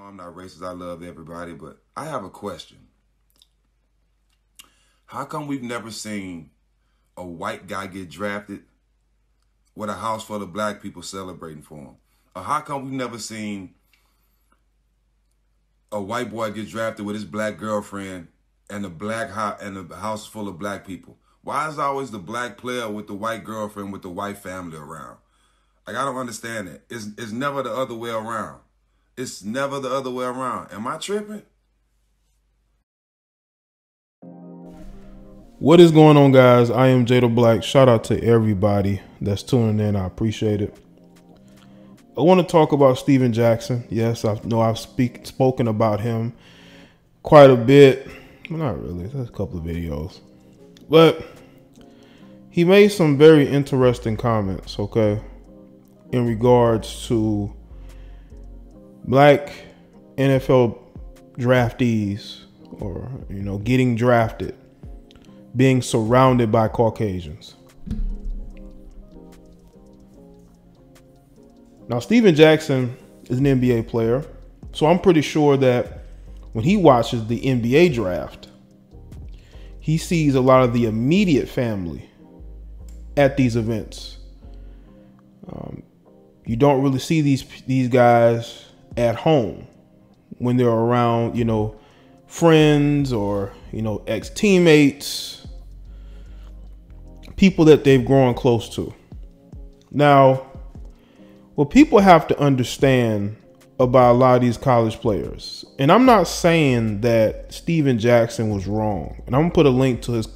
I'm not racist. I love everybody, but I have a question. How come we've never seen a white guy get drafted with a house full of black people celebrating for him? Or how come we've never seen a white boy get drafted with his black girlfriend and the house full of black people? Why is always the black player with the white girlfriend with the white family around? Like, I don't understand it. It's never the other way around. It's never the other way around. Am I tripping? What is going on, guys? I am Jaye Black. Shout out to everybody that's tuning in. I appreciate it. I want to talk about Steven Jackson. Yes, I know I've spoken about him quite a bit. Well, not really. There's a couple of videos. But he made some very interesting comments, okay, in regards to black NFL draftees or, getting drafted, being surrounded by Caucasians. Now, Steven Jackson is an NBA player, so I'm pretty sure that when he watches the NBA draft, he sees a lot of the immediate family at these events. You don't really see these guys at home when they're around, friends or, ex-teammates, people that they've grown close to. Now, what people have to understand about a lot of these college players, and I'm not saying that Steven Jackson was wrong, and I'm gonna put a link to his,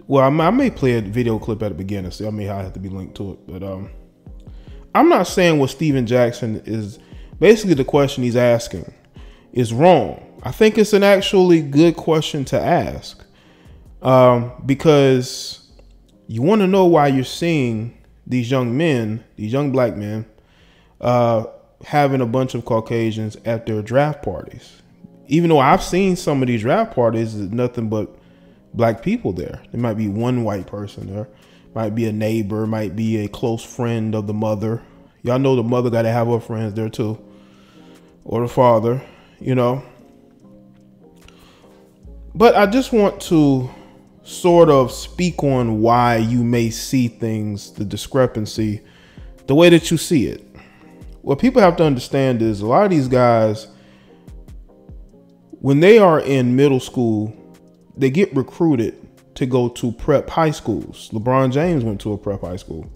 well, I may play a video clip at the beginning, so I may have to be linked to it, but I'm not saying what Steven Jackson is, basically the question he's asking is wrong. I think it's an actually good question to ask, because you want to know why you're seeing these young men, these young black men, having a bunch of Caucasians at their draft parties. Even though I've seen some of these draft parties, there's nothing but black people there. There might be one white person there, might be a neighbor, might be a close friend of the mother. Y'all know the mother got to have her friends there too, or the father, But I just want to sort of speak on why you may see things, the discrepancy, the way that you see it. What people have to understand is a lot of these guys, when they are in middle school, they get recruited to go to prep high schools. LeBron James went to a prep high school.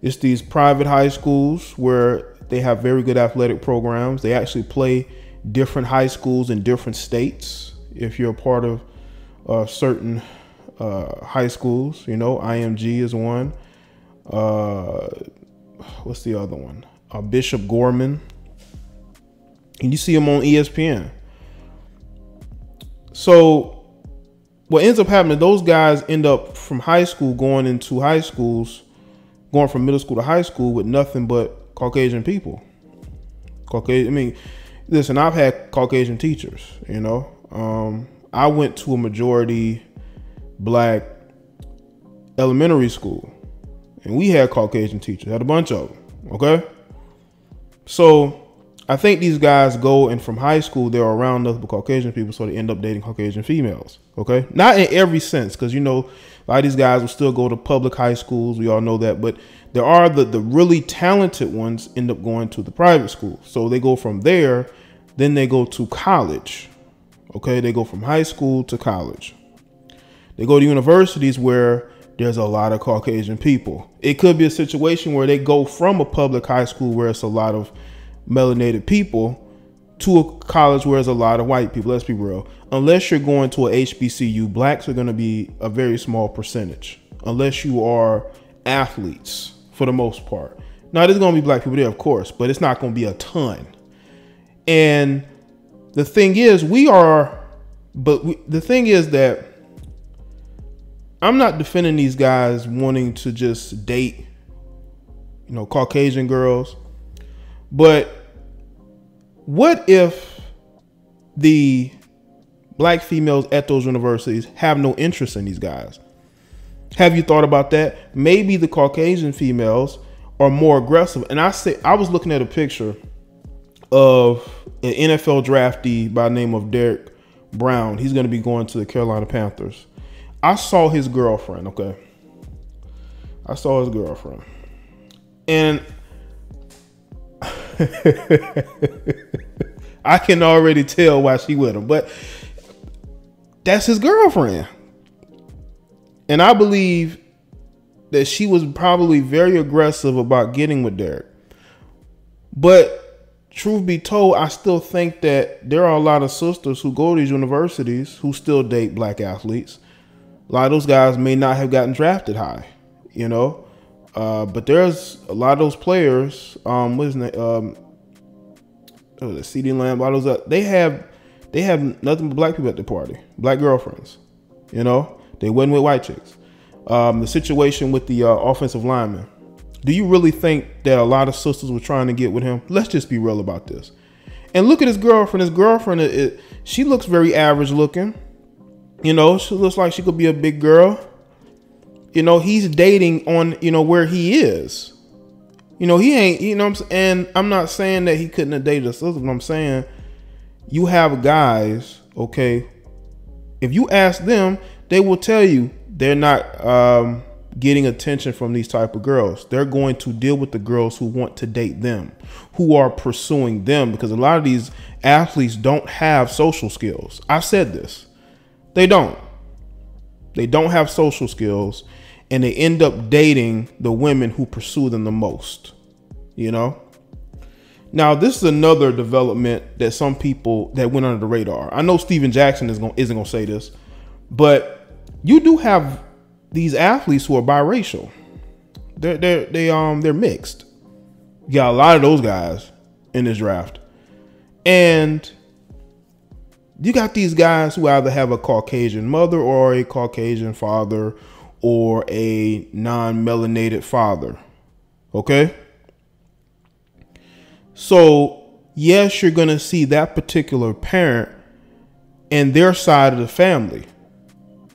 It's these private high schools where they have very good athletic programs. They actually play different high schools in different states. If you're a part of certain high schools, IMG is one. What's the other one? Bishop Gorman. And you see them on ESPN. So what ends up happening, those guys end up from high school going into high schools, going from middle school to high school with nothing but Caucasian people. Listen, I've had Caucasian teachers, I went to a majority black elementary school and we had Caucasian teachers, had a bunch of them. Okay. So I think these guys go and from high school, they're around nothing but Caucasian people. So they end up dating Caucasian females. Okay. Not in every sense, because, a lot of these guys will still go to public high schools. We all know that. But there are the really talented ones end up going to the private school. So they go from there, then they go to college. Okay. They go from high school to college. They go to universities where there's a lot of Caucasian people. It could be a situation where they go from a public high school where it's a lot of melanated people to a college where there's a lot of white people. Let's be real. Unless you're going to a HBCU, blacks are going to be a very small percentage, unless you are athletes for the most part. Now, there's going to be black people there, of course, but it's not going to be a ton. And the thing is, the thing is that I'm not defending these guys wanting to just date, Caucasian girls. But what if the black females at those universities have no interest in these guys? Have you thought about that? Maybe the Caucasian females are more aggressive. And I was looking at a picture of an NFL draftee by the name of Derek Brown. He's going to be going to the Carolina Panthers. I saw his girlfriend, okay? I saw his girlfriend. And I can already tell why she with him, but that's his girlfriend. And I believe that she was probably very aggressive about getting with Derek. But truth be told, I still think that there are a lot of sisters who go to these universities who still date black athletes. A lot of those guys may not have gotten drafted high, you know. But there's a lot of those players, what is his name? CD Lamb, all those, they have nothing but black people at the party, black girlfriends, you know. They wasn't with white chicks. The situation with the offensive lineman. Do you really think that a lot of sisters were trying to get with him? Let's just be real about this. And look at his girlfriend. His girlfriend, she looks very average looking. You know, she looks like she could be a big girl. You know, he's dating on, you know, where he is. You know, he ain't, you know what I'm saying? And I'm not saying that he couldn't have dated a sister, but I'm saying you have guys, okay, if you ask them, they will tell you they're not getting attention from these type of girls. They're going to deal with the girls who want to date them, who are pursuing them, because a lot of these athletes don't have social skills. I've said this. They don't. They don't have social skills, and they end up dating the women who pursue them the most, you know? Now, this is another development that some people that went under the radar. I know Steven Jackson isn't going to say this, but you do have these athletes who are biracial. They're mixed. You got a lot of those guys in this draft. And you got these guys who either have a Caucasian mother or a Caucasian father or a non-melanated father. Okay? So, yes, you're going to see that particular parent and their side of the family.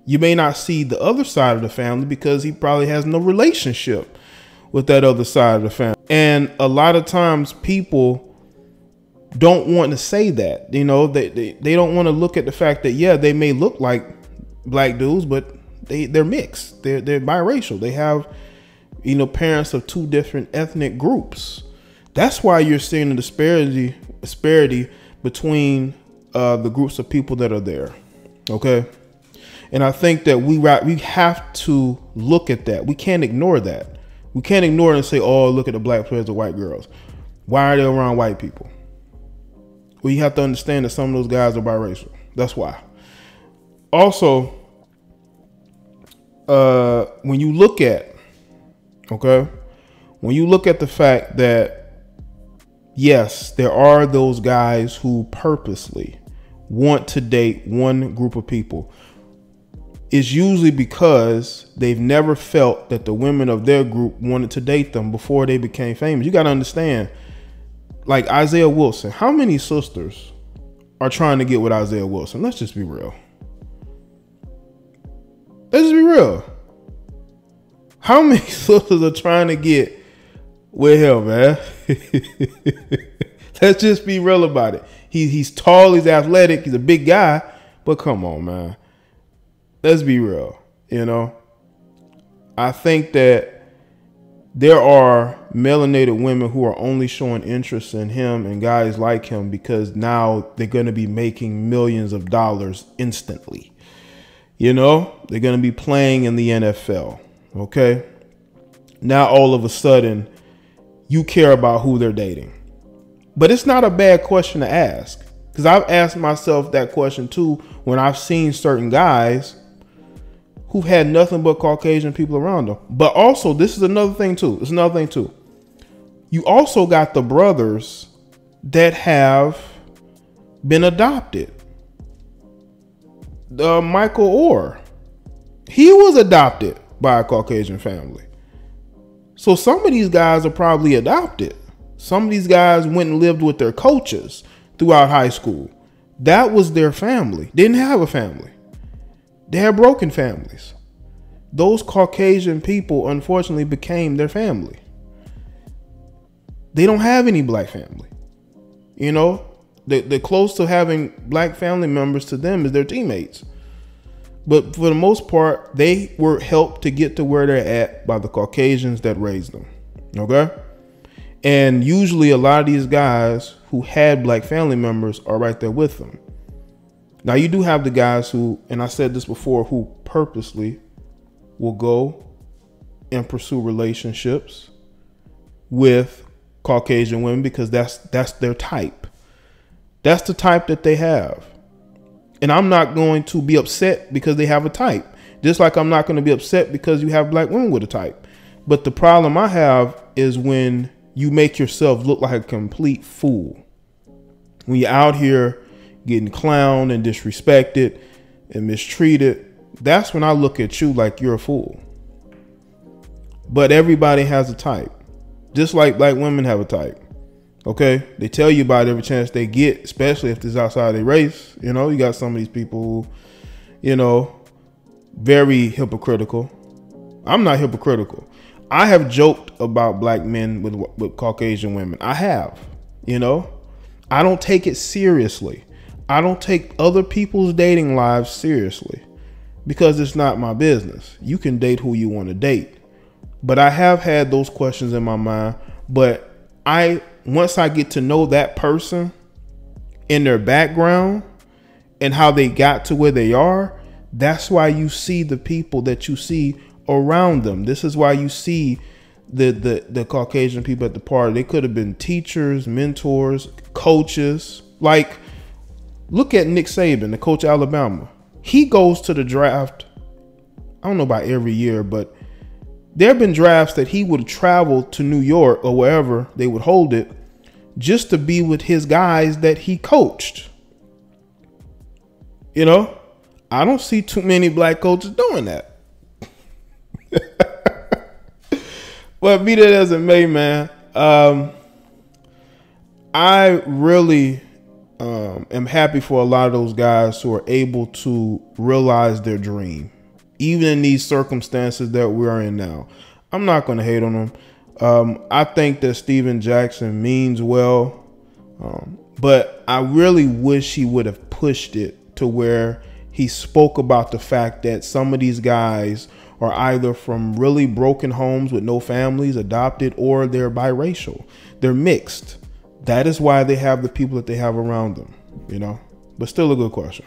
You may not see the other side of the family because he probably has no relationship with that other side of the family. And a lot of times people don't want to say that, you know, they don't want to look at the fact that, yeah, they may look like black dudes, but they're mixed. They're biracial. They have, you know, parents of two different ethnic groups. That's why you're seeing a disparity between the groups of people that are there. Okay. And I think that we have to look at that. We can't ignore that. We can't ignore it and say, oh, look at the black players, the white girls. Why are they around white people? Well, you have to understand that some of those guys are biracial. That's why. Also, when you look at the fact that, yes, there are those guys who purposely want to date one group of people, it's usually because they've never felt that the women of their group wanted to date them before they became famous. You got to understand, like Isaiah Wilson, how many sisters are trying to get with Isaiah Wilson? Let's just be real. Let's just be real. How many sisters are trying to get with him, man? Let's just be real about it. He's tall, he's athletic, he's a big guy, but come on, man. Let's be real, you know. I think that there are melanated women who are only showing interest in him and guys like him because now they're going to be making millions of dollars instantly. You know, they're going to be playing in the NFL. Okay. Now, all of a sudden, you care about who they're dating. But it's not a bad question to ask, because I've asked myself that question, too, when I've seen certain guys who've had nothing but Caucasian people around them. But also, this is another thing, too. It's another thing, too. You also got the brothers that have been adopted. Michael Orr, he was adopted by a Caucasian family. So some of these guys are probably adopted. Some of these guys went and lived with their coaches throughout high school. That was their family. Didn't have a family. They had broken families. Those Caucasian people, unfortunately, became their family. They don't have any black family. You know, They're close to having black family members to them as their teammates. But for the most part, they were helped to get to where they're at by the Caucasians that raised them. Okay? And usually a lot of these guys who had black family members are right there with them. Now you do have the guys who, and I said this before, who purposely will go and pursue relationships with Caucasian women because that's their type. That's the type that they have. And I'm not going to be upset because they have a type. Just like I'm not going to be upset because you have black women with a type. But the problem I have is when you make yourself look like a complete fool. When you're out here getting clowned and disrespected and mistreated, that's when I look at you like you're a fool. But everybody has a type. Just like black women have a type. Okay, they tell you about it every chance they get, especially if it's outside their race. You know, you got some of these people who, you know, very hypocritical. I'm not hypocritical. I have joked about black men with Caucasian women. I have, you know, I don't take it seriously. I don't take other people's dating lives seriously because it's not my business. You can date who you want to date. But I have had those questions in my mind. But once I get to know that person and their background and how they got to where they are, that's why you see the people that you see around them. This is why you see the Caucasian people at the party. They could have been teachers, mentors, coaches. Like, look at Nick Saban, the coach of Alabama. He goes to the draft, I don't know about every year, but there have been drafts that he would travel to New York or wherever they would hold it just to be with his guys that he coached. You know, I don't see too many black coaches doing that. But be that as it may, man, I really am happy for a lot of those guys who are able to realize their dream, even in these circumstances that we are in now. I'm not going to hate on them. I think that Steven Jackson means well, but I really wish he would have pushed it to where he spoke about the fact that some of these guys are either from really broken homes with no families, adopted, or they're biracial. They're mixed. That is why they have the people that they have around them, you know, but still a good question.